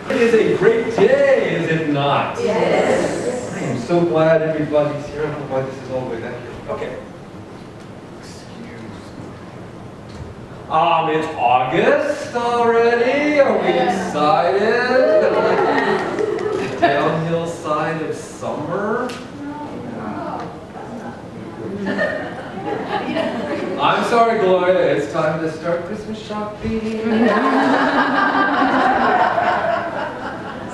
It is a great day, is it not? Yes. I am so glad everybody's here. I don't know why this is all the way back here. Okay. It's August already. Are we excited? The downhill side of summer. I'm sorry, Gloria. It's time to start Christmas shopping.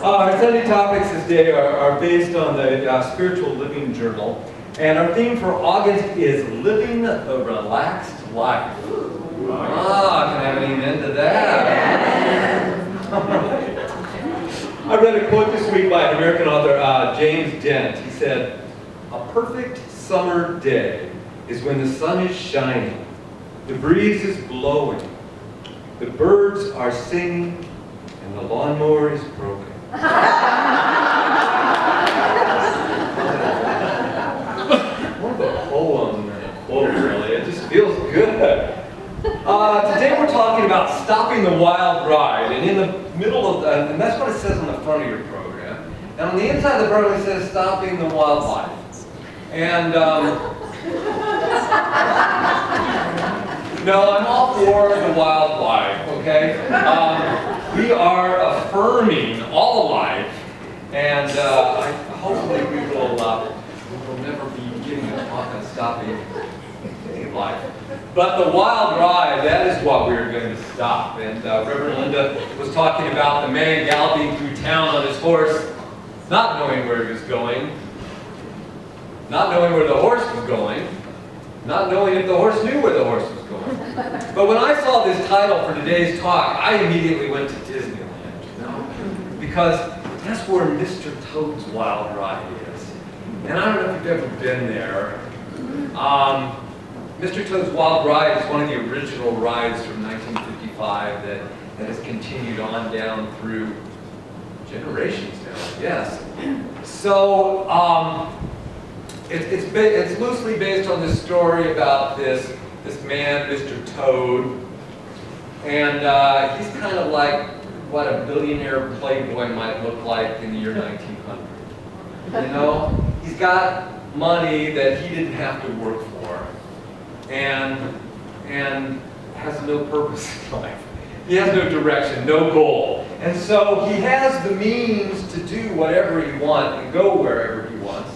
Our Sunday topics this day are based on the Spiritual Living Journal. And our theme for August is living a relaxed life. Can I have an amen to that? I read a quote this week by an American author, James Dent. He said, "A perfect summer day is when the sun is shining, the breeze is blowing, the birds are singing, and the lawnmower is broken." More of a poem than a quote, really. It just feels good. Today we're talking about stopping the wild ride, and in the middle of and that's what it says on the front of your program. And on the inside of the program it says stopping the wild life. And no, I'm all for the wild life, okay? We are affirming all life, and hopefully we will never be giving a talk on stopping life. But the wild ride, that is what we're going to stop. And Reverend Linda was talking about the man galloping through town on his horse, not knowing where he was going, not knowing where the horse was going, not knowing if the horse knew where the horse was going. But when I saw this title for today's talk, I immediately went to Disneyland, you know? Because that's where Mr. Toad's Wild Ride is. And I don't know if you've ever been there. Mr. Toad's Wild Ride is one of the original rides from 1955 that has continued on down through generations now, I guess. So it's loosely based on this story about this man, Mr. Toad, and he's kind of like what a billionaire playboy might look like in the year 1900. You know, he's got money that he didn't have to work for, and has no purpose in life. He has no direction, no goal. And so he has the means to do whatever he wants and go wherever he wants,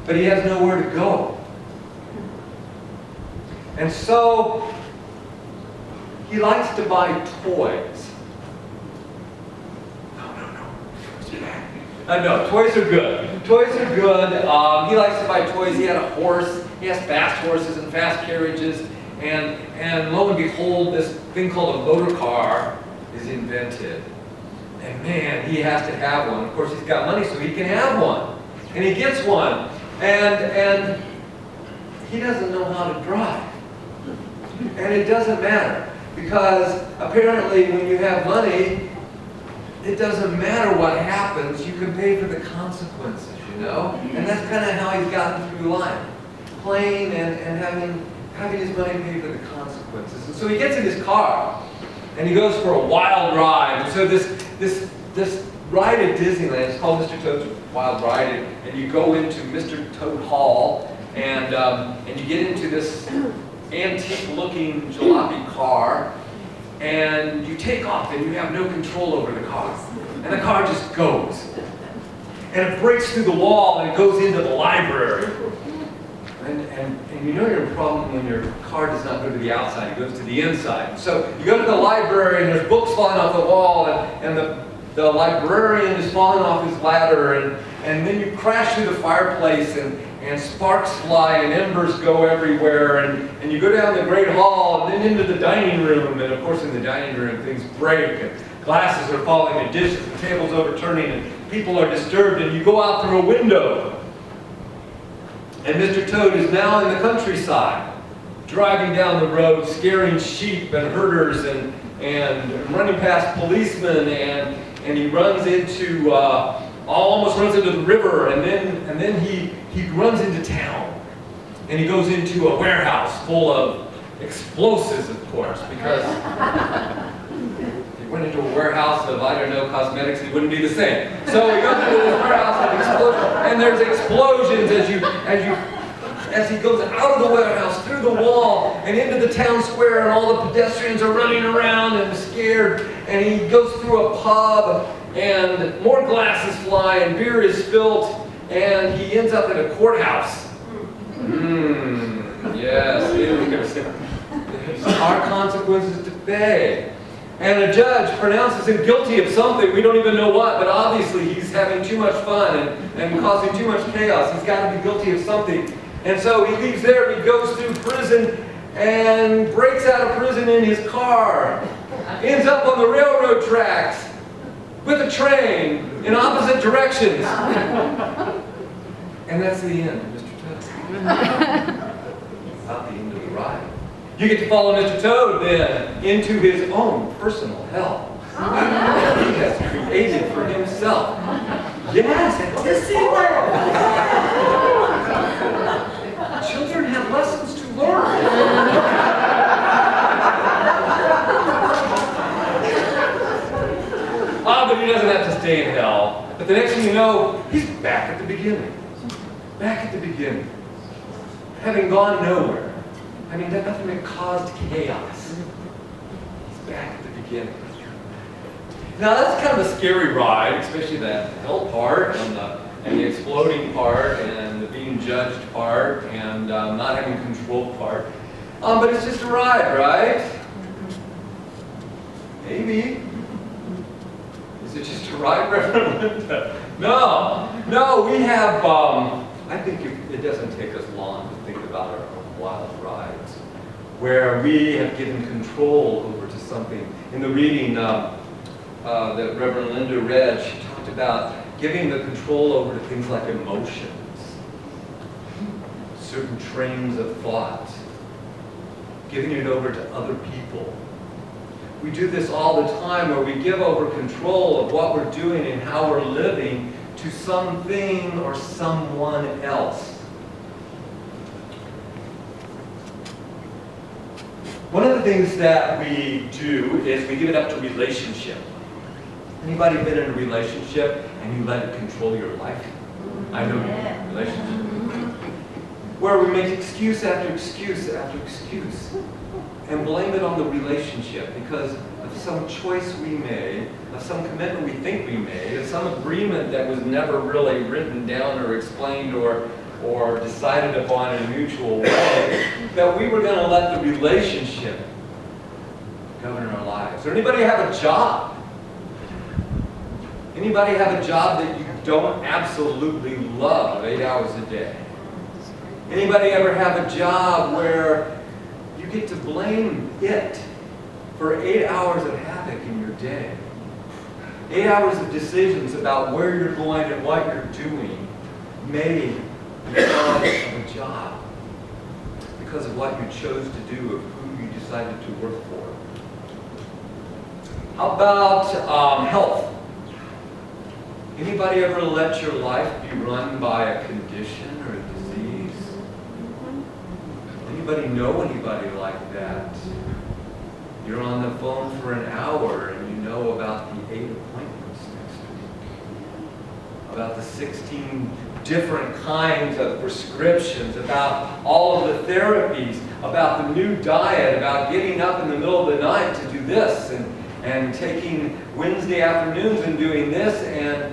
but he has nowhere to go. And so he likes to buy toys. No, toys are good. Toys are good. He likes to buy toys. He had a horse. He has fast horses and fast carriages. And lo and behold, this thing called a motor car is invented. And man, he has to have one. Of course, he's got money, so he can have one. And he gets one. And he doesn't know how to drive. And it doesn't matter. Because apparently when you have money, it doesn't matter what happens. You can pay for the consequences, you know? And that's kind of how he's gotten through life. Playing and having his money pay for the consequences. And so he gets in his car and he goes for a wild ride. And so this ride at Disneyland is called Mr. Toad's Wild Ride, and you go into Mr. Toad Hall and you get into this antique-looking jalopy car, and you take off and you have no control over the car. And the car just goes. And it breaks through the wall and it goes into the library. And you know you're in problem when your car does not go to the outside, it goes to the inside. So you go to the library and there's books falling off the wall, and the librarian is falling off his ladder, and then you crash through the fireplace and sparks fly and embers go everywhere, and you go down the great hall and then into the dining room, and of course in the dining room things break and glasses are falling and dishes and tables overturning and people are disturbed, and you go out through a window. And Mr. Toad is now in the countryside, driving down the road, scaring sheep and herders and running past policemen, and he runs into, almost runs into the river, and then he runs into town. And he goes into a warehouse full of explosives, of course, because if he went into a warehouse of, I don't know, cosmetics, it wouldn't be the same. So he goes into this warehouse and there's explosions as he goes out of the warehouse, through the wall, and into the town square, and all the pedestrians are running around and scared, and he goes through a pub, and more glasses fly, and beer is spilt, and he ends up at a courthouse. Yes, there's our consequences to pay. And a judge pronounces him guilty of something, we don't even know what, but obviously he's having too much fun and causing too much chaos. He's got to be guilty of something. And so he leaves there, he goes through prison and breaks out of prison in his car. Ends up on the railroad tracks with a train in opposite directions. And that's the end of Mr. Toad. Not the end of the ride. You get to follow Mr. Toad then into his own personal hell. He has created for himself. Yes, at Disneyland. Children have lessons to learn. But he doesn't have to stay in hell. But the next thing you know, he's back at the beginning. Back at the beginning. Having gone nowhere. I mean, that nothing that caused chaos. He's back at the beginning. Now that's kind of a scary ride, especially that hell part and the exploding part and the being judged part and not having control part. But it's just a ride, right? Maybe. Is it just a ride, Reverend Linda? No, we have, I think it doesn't take us long to think about our own wild rides, where we have given control over to something. In the reading that Reverend Linda read, she talked about giving the control over to things like emotions, certain trains of thought, giving it over to other people. We do this all the time, where we give over control of what we're doing and how we're living to something or someone else. One of the things that we do is we give it up to relationship. Anybody been in a relationship and you let it control your life? I know relationship. Where we make excuse after excuse after excuse and blame it on the relationship, because of some choice we made, of some commitment we think we made, of some agreement that was never really written down or explained or decided upon in a mutual way, that we were going to let the relationship govern our lives. Or anybody have a job? Anybody have a job that you don't absolutely love 8 hours a day? Anybody ever have a job where you get to blame it for 8 hours of havoc in your day? 8 hours of decisions about where you're going and what you're doing made because of a job, because of what you chose to do, of who you decided to work for. How about health? Anybody ever let your life be run by a condition or a disease? Anybody know anybody like that? You're on the phone for an hour and you know about the 8 appointments next week, about the 16 different kinds of prescriptions, about all of the therapies, about the new diet, about getting up in the middle of the night to do this, and taking Wednesday afternoons and doing this, and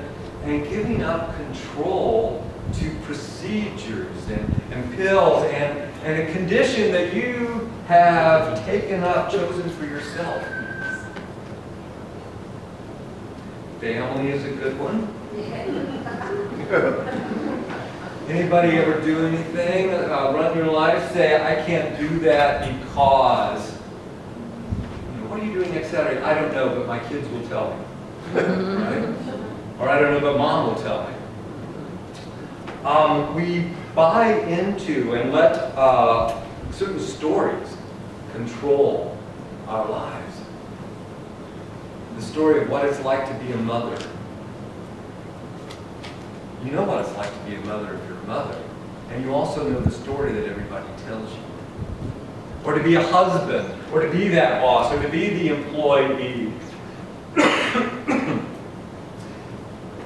giving up control to procedures and pills and a condition that you have taken up, chosen for yourself. Family is a good one. Anybody ever do anything, run your life, say, I can't do that because, what are you doing next Saturday? I don't know, but my kids will tell me. Right? Or I don't know, but mom will tell me. We buy into and let certain stories control our lives. The story of what it's like to be a mother. You know what it's like to be a mother if you're a mother. And you also know the story that everybody tells you. Or to be a husband, or to be that boss, or to be the employee.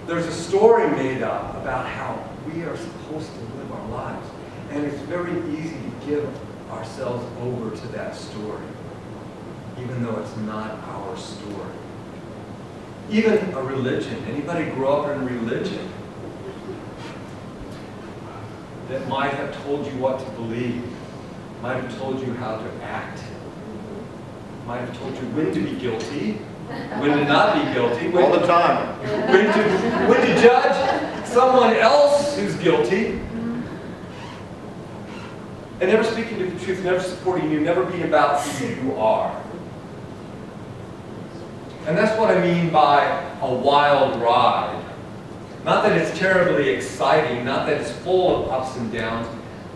There's a story made up about how we are supposed to live our lives. And it's very easy to give ourselves over to that story, even though it's not our story. Even a religion. Anybody grow up in a religion that might have told you what to believe, might have told you how to act, might have told you when to be guilty, when to not be guilty, all the time, when to judge someone else who's guilty, and never speaking to the truth, never supporting you, never being about who you are. And that's what I mean by a wild ride. Not that it's terribly exciting, not that it's full of ups and downs,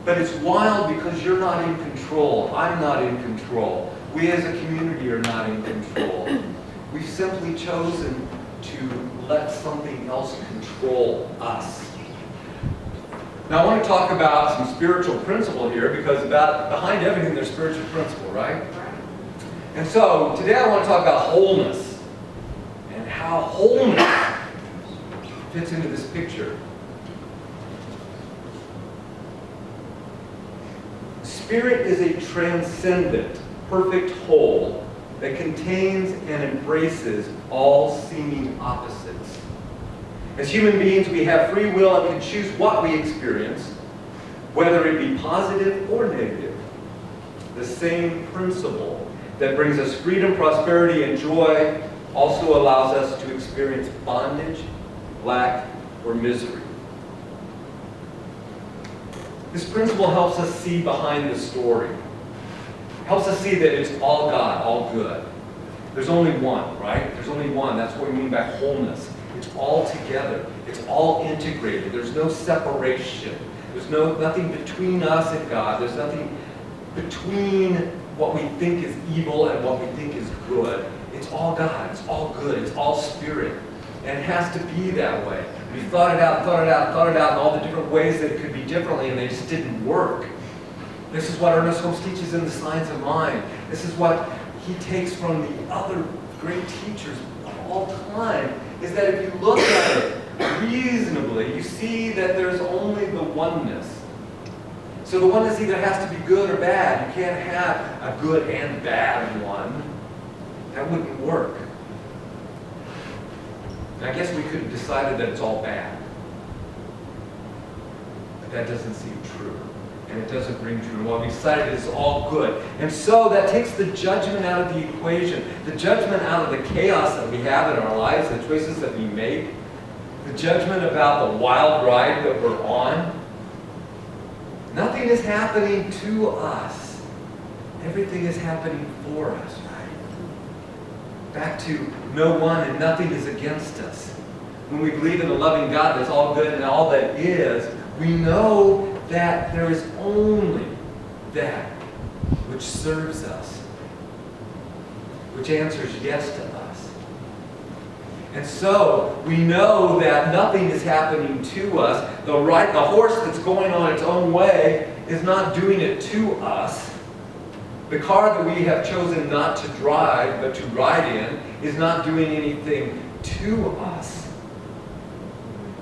but it's wild because you're not in control. I'm not in control. We as a community are not in control. We've simply chosen to let something else control us. Now I want to talk about some spiritual principle here, because behind everything there's spiritual principle, right? And so today I want to talk about wholeness and how wholeness fits into this picture. Spirit is a transcendent, perfect whole that contains and embraces all seeming opposites. As human beings, we have free will and can choose what we experience, whether it be positive or negative. The same principle that brings us freedom, prosperity, and joy also allows us to experience bondage, lack, or misery. This principle helps us see behind the story. Helps us see that it's all God, all good. There's only one, right? There's only one. That's what we mean by wholeness. It's all together. It's all integrated. There's no separation. There's nothing between us and God. There's nothing between what we think is evil and what we think is good. It's all God. It's all good. It's all spirit. And it has to be that way. We thought it out, and all the different ways that it could be differently, and they just didn't work. This is what Ernest Holmes teaches in The Science of Mind. This is what he takes from the other great teachers of all time, is that if you look at it reasonably, you see that there's only the oneness. So the oneness either has to be good or bad. You can't have a good and bad one. It That wouldn't work. And I guess we could have decided that it's all bad. But that doesn't seem true. And it doesn't ring true. Well, we decided it's all good. And so that takes the judgment out of the equation. The judgment out of the chaos that we have in our lives, the choices that we make. The judgment about the wild ride that we're on. Nothing is happening to us. Everything is happening for us, right? Back to no one and nothing is against us. When we believe in a loving God that's all good and all that is, we know that there is only that which serves us, which answers yes to us. And so we know that nothing is happening to us. The horse that's going on its own way is not doing it to us. The car that we have chosen not to drive but to ride in is not doing anything to us.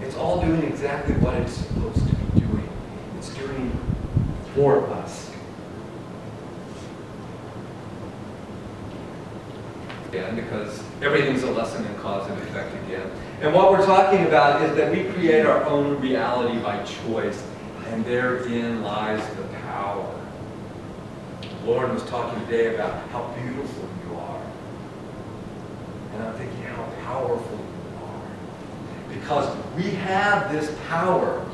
It's all doing exactly what it's supposed to be doing. It's doing for us. Again, because everything's a lesson in cause and effect again. And what we're talking about is that we create our own reality by choice, and therein lies the power. Lauren was talking today about how beautiful you are. And I'm thinking how powerful you are. Because we have this power.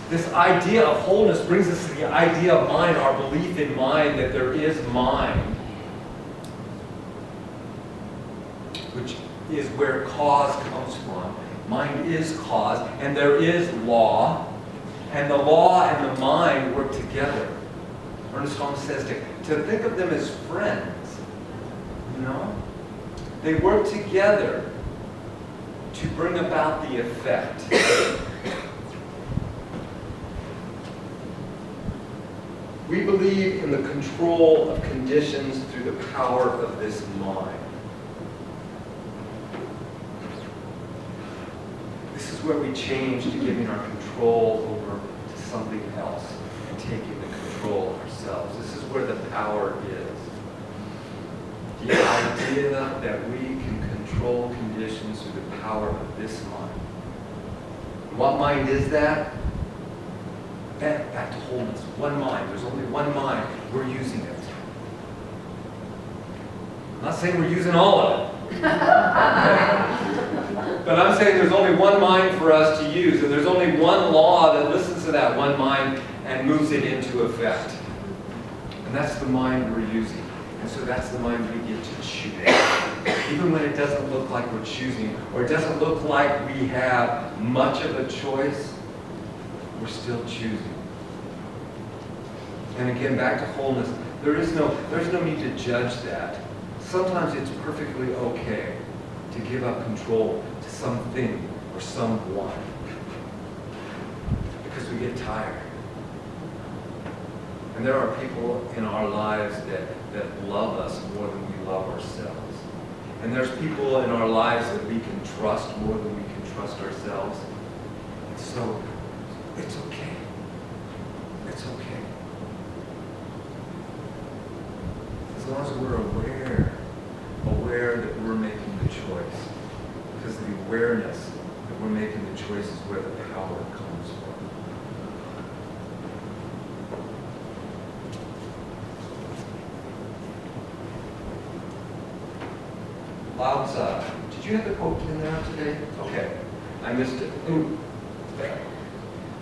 This idea of wholeness brings us to the idea of mind, our belief in mind, that there is mind, which is where cause comes from. Mind is cause, and there is law, and the law and the mind work together. Ernest Holmes says to think of them as friends, you know? They work together to bring about the effect. We believe in the control of conditions through the power of this mind. This is where we change to giving our control over to something else and taking the control ourselves. This is where the power is. The idea that we can control conditions through the power of this mind. What mind is that? Back to wholeness. One mind. There's only one mind. We're using it. I'm not saying we're using all of it. But I'm saying there's only one mind for us to use, and there's only one law that listens to that one mind and moves it into effect. And that's the mind we're using. And so that's the mind we get to choose. Even when it doesn't look like we're choosing, or it doesn't look like we have much of a choice, we're still choosing. And again, back to wholeness, there's no need to judge that. Sometimes it's perfectly okay to give up control to something or someone. Because we get tired. And there are people in our lives that love us more than we love ourselves. And there's people in our lives that we can trust more than we can trust ourselves. And so, it's okay. It's okay. As long as we're aware that we're making the choice. Because the awareness that we're making the choice is where the power comes from. Lao Tzu. Did you have the quote in there today? Okay. I missed it. Ooh. There.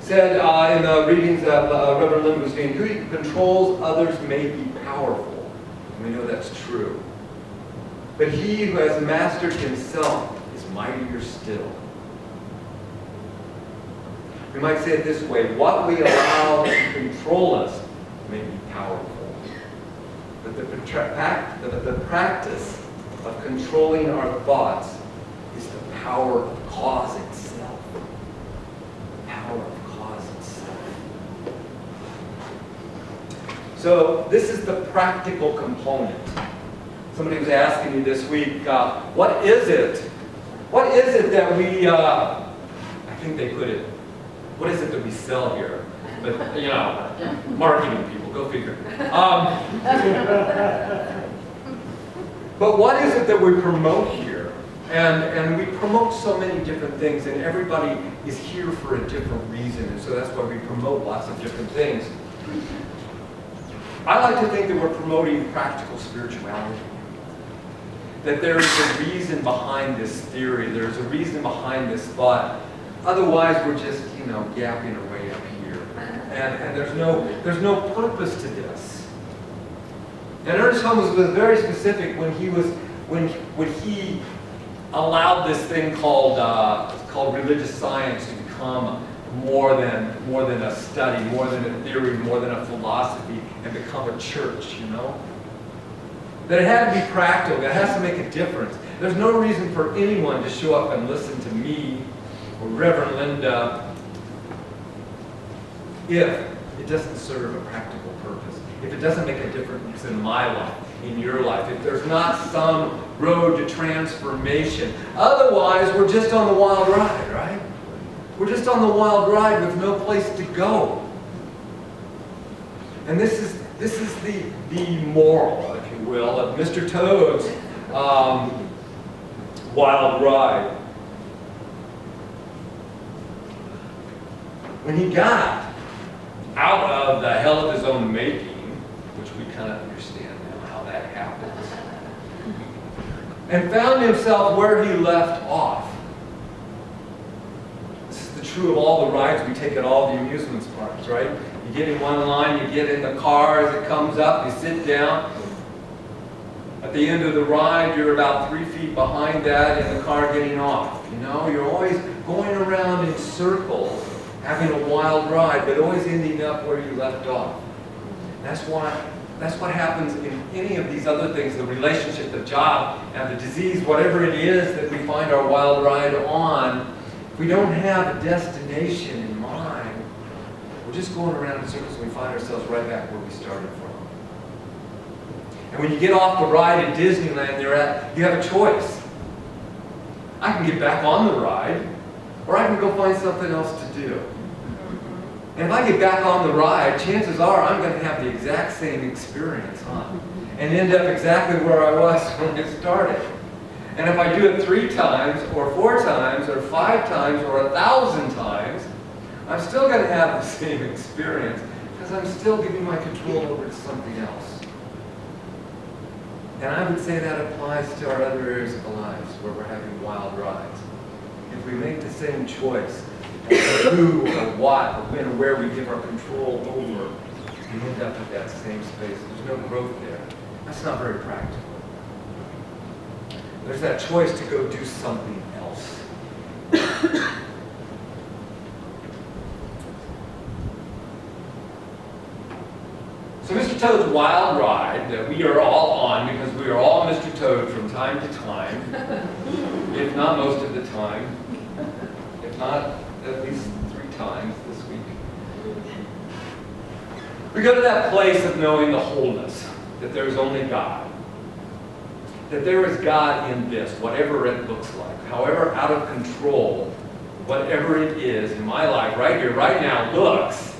Said in the readings of Reverend Lynn was saying, who controls others may be powerful. And we know that's true. But he who has mastered himself is mightier still. We might say it this way, what we allow to control us may be powerful. But the practice of controlling our thoughts is the power of cause itself. The power of cause itself. So this is the practical component. Somebody was asking me this week, what is it? What is it that we, I think they put it, what is it that we sell here? But, you know, marketing people, go figure. But what is it that we promote here? And we promote so many different things, and everybody is here for a different reason, and so that's why we promote lots of different things. I like to think that we're promoting practical spirituality. That there is a reason behind this theory, there's a reason behind this thought. Otherwise, we're just, yapping away up here. And there's no purpose to this. And Ernest Holmes was very specific when he allowed this thing called religious science to become more than a study, more than a theory, more than a philosophy, and become a church, That it had to be practical, it has to make a difference. There's no reason for anyone to show up and listen to me or Reverend Linda if it doesn't serve a practical purpose, if it doesn't make a difference in my life, in your life, if there's not some road to transformation. Otherwise, we're just on the wild ride, right? We're just on the wild ride with no place to go. And this is the moral, if you will, of Mr. Toad's wild ride. When he got out of the hell of his own making, which we kind of understand now how that happens, and found himself where he left off. This is true of all the rides we take at all the amusement parks, right? You get in one line, you get in the car as it comes up, you sit down. At the end of the ride, you're about 3 feet behind that in the car getting off. You're always going around in circles, having a wild ride, but always ending up where you left off. That's what happens in any of these other things, the relationship, the job, and the disease, whatever it is that we find our wild ride on. If we don't have a destination in mind, we're just going around in circles and we find ourselves right back where we started from. And when you get off the ride at Disneyland, you have a choice. I can get back on the ride, or I can go find something else to do. And if I get back on the ride, chances are I'm going to have the exact same experience, and end up exactly where I was when I started. And if I do it 3 times, or 4 times, or 5 times, or 1,000 times, I'm still going to have the same experience, because I'm still giving my control over to something else. And I would say that applies to our other areas of our lives where we're having wild rides. If we make the same choice, who or what or when or where we give our control over, we end up at that same space. There's no growth there. That's not very practical. There's that choice to go do something else. So Mr. Toad's wild ride that we are all on, because we are all Mr. Toad from time to time, if not most of the time, if not at least 3 times this week. We go to that place of knowing the wholeness, that there is only God. That there is God in this, whatever it looks like, however out of control, whatever it is in my life right here, right now, looks.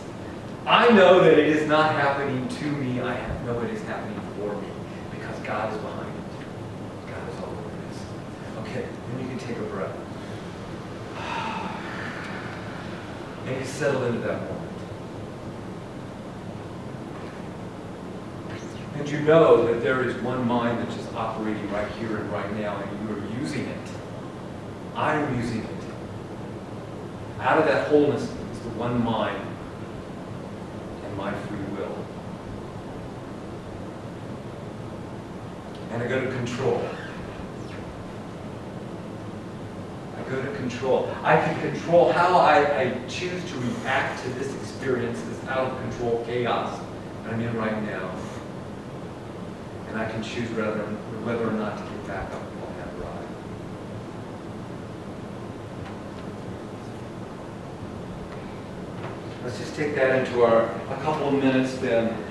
I know that it is not happening to me. I know it is happening for me, because God is behind it. God is all over this. Okay, then you can take a breath. And you settle into that moment. And you know that there is one mind that's just operating right here and right now, and you are using it. I am using it. Out of that wholeness is the one mind and my free will. And I go to control. Go to control. I can control how I choose to react to this experience, this out of control chaos that I'm in right now. And I can choose whether or not to get back up on that ride. Let's just take that into a couple of minutes then.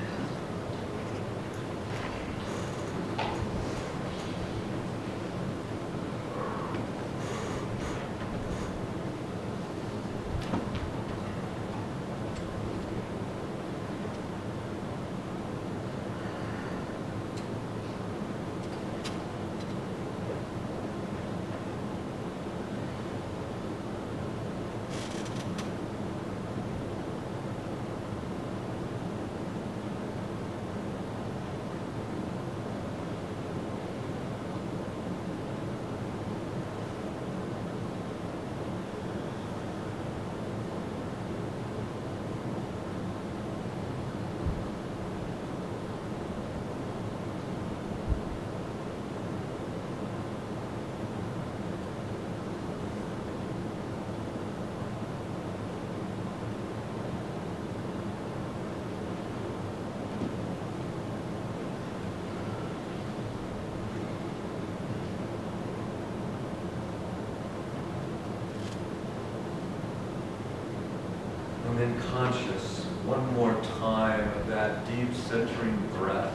And then conscious, one more time of that deep centering breath.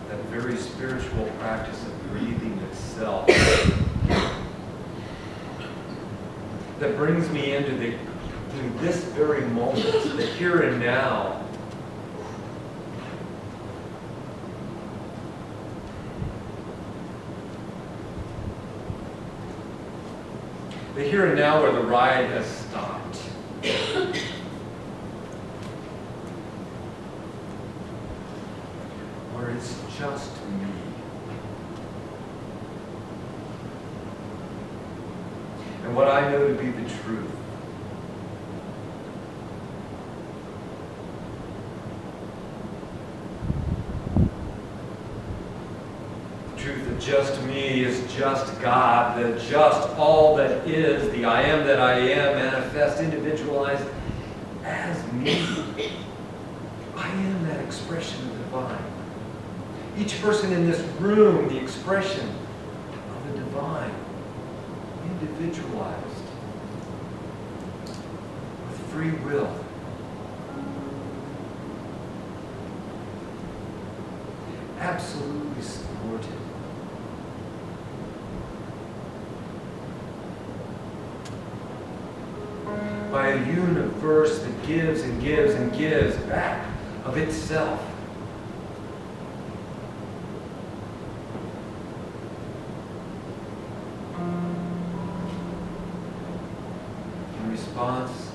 That very spiritual practice of breathing itself that brings me into this very moment, the here and now. The here and now where the ride has stopped. Where it's just me. And what I know to be the truth. The truth that just me is just God, that just all that is, the I am that I am, manifest, individualized as me. I am that expression of the divine. Each person in this room, the expression of the divine. Individualized, with free will. Absolutely supported. By a universe that gives and gives and gives back of itself. Response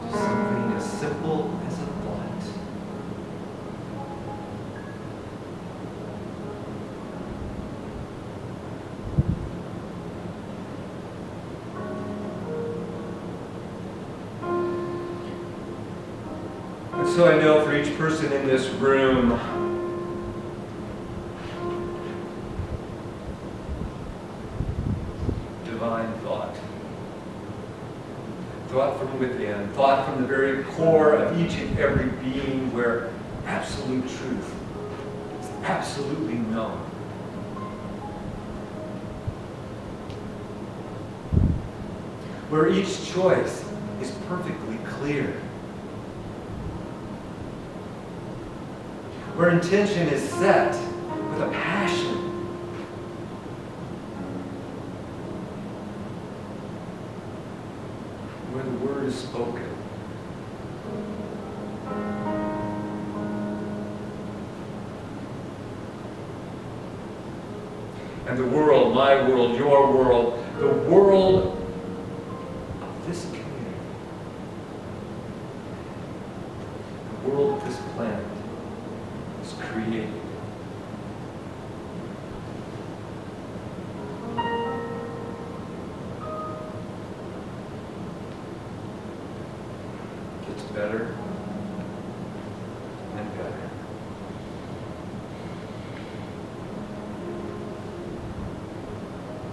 to something as simple as a thought. And so I know for each person in this room, divine thought. Thought from within, thought from the very core of each and every being where absolute truth is absolutely known. Where each choice is perfectly clear. Where intention is set with a passion. Where the word is spoken. And the world, my world, your world, the world of this community, the world of this planet is created. Better and better.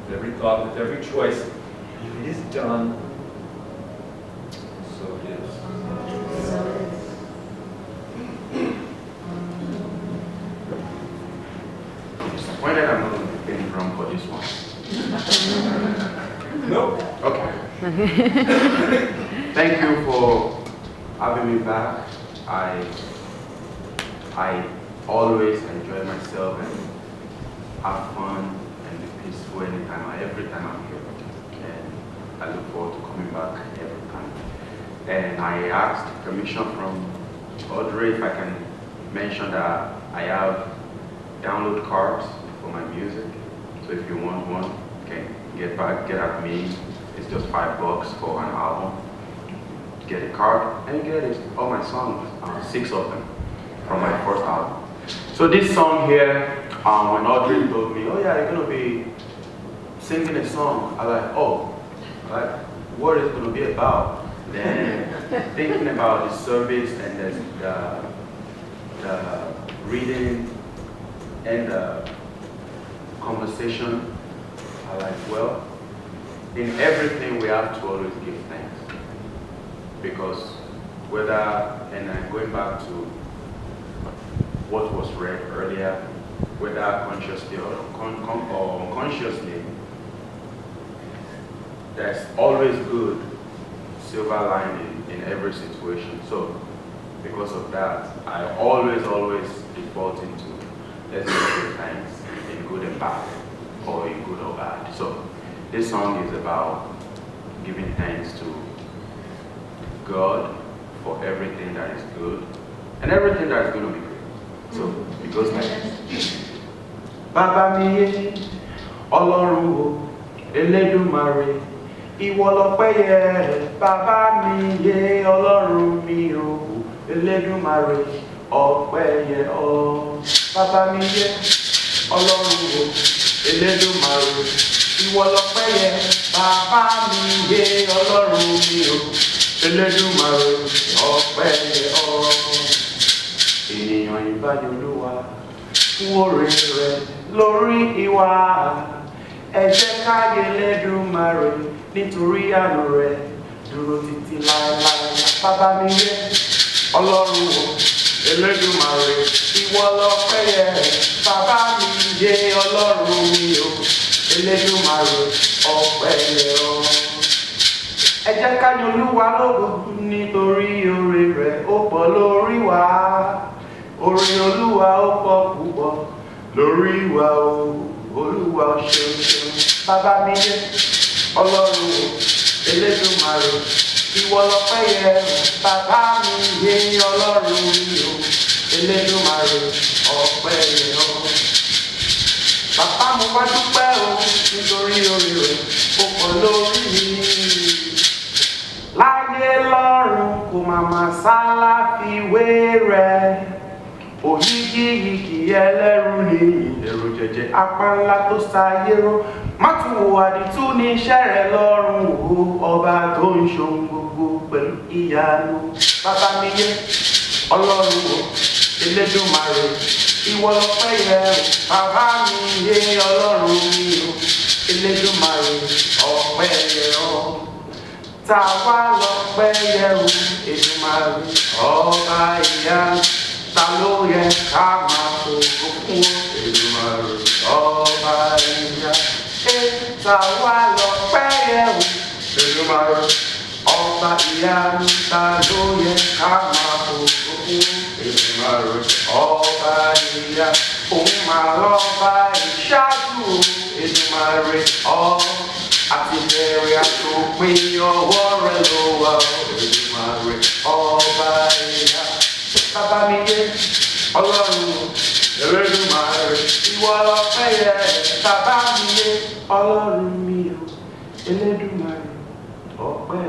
With every thought, with every choice, if it is done, so it is. Disappointed I'm not getting wrong for this one. Nope. Okay. Thank you for having me back. I always enjoy myself and have fun and be peaceful every time I'm here. And I look forward to coming back every time. And I asked permission from Audrey if I can mention that I have download cards for my music. So if you want one, you can get at me. It's just $5 for an album. Get a card and get it. All my songs, 6 of them from my first album. So this song here, when Audrey told me, oh yeah, you're gonna be singing a song, I was like, oh, like, what is it gonna be about? Then thinking about the service and the reading and the conversation, I like, well, in everything we have to always give thanks. Because whether, and going back to what was read earlier, whether consciously or unconsciously, there's always good silver lining in every situation. So because of that, I always default into let's give thanks in good and bad, or in good or bad. So this song is about giving thanks to God for everything that is good and everything that is going to be great. So it goes like this. Baba mi Ọlọ́run o, Elédùmarè, ìwọ lọ́pẹ́ yẹ. Baba mi yé Ọlọ́run mi o, Elédùmarè, ọpẹ́ yẹ ọ́. Baba mi yé Ọlọ́run o, Elédùmarè, ìwọ lọ́pẹ́ yẹ. Baba mi yé Ọlọ́run mi o, Elédùmarè, ọpẹ́ yẹ ọ́. Ènìyàn ìbáyọ̀ Olúwa fún oore rẹ̀ lórí ìwà. Ẹ jẹ́ ká yìn Elédùmarè nítorí àánú rẹ̀ dúró títí láéláé. Baba mi yé Ọlọ́run o, Elédùmarè, ìwọ lọ́pẹ́ yẹ. Baba mi yé Ọlọ́run mi o, Elédùmarè, ọpẹ́ yẹ ọ́. Ẹ jẹ́ ká yìn Olúwa lógo nítorí oore rẹ̀ ó pọ̀ lórí wa. Oore Olúwa ó pọ̀ púpọ̀ lórí wa o, Olúwa ó ṣeun ṣeun. Baba mi yé Ọlọ́run o, Elédùmarè, ìwọ lọ́pẹ́ yẹ. Baba mi yé Ọlọ́run mi o, Elédùmarè, ọpẹ́ yẹ ọ́. Bàbá mo wá dúpẹ́ o nítorí oore rẹ̀ ó pọ̀ lórí mi. Láyé lọ́run kò màmá sáláfiwé rẹ̀. Òyígíyigì ẹlẹ́rù ni ẹ̀rù jẹ̀jẹ̀ apá ńlá tó sáyé ró. Má tún wo àdìtú ní iṣẹ́ rẹ̀ lọ́rùn o, ọba tó ń ṣohun gbogbo pẹ̀lú ìyanu. Baba mi yé Ọlọ́run o, Elédùmarè, ìwọ lọ́pẹ́ yẹ. Baba mi yé Ọlọ́run mi o, Elédùmarè, ọpẹ́ yẹ ọ́. Ta wá lọ́pẹ́ yẹ o, Èdùmarè, ọba ìyanu. Ta ló yẹ ká máa fògo fún Èdùmarè, ọba ìyá. Ta wá lọ́pẹ́ yẹ o, Èdùmarè, ọba ìyanu. Ta ló yẹ ká máa fògo fún Èdùmarè, ọba ìyá. Òun máa lọ́ba ìṣáájú o, Èdùmarè, àti bẹ̀rẹ̀ àtòpin ọwọ́ rẹ̀ ló wà o, Èdùmarè, ọba ìyá. Baba mi yé Ọlọ́run o, Elédùmarè, ìwọ lọ́pẹ́ yẹ. Baba mi yé Ọlọ́run mi o, Elédùmarè, ọpẹ́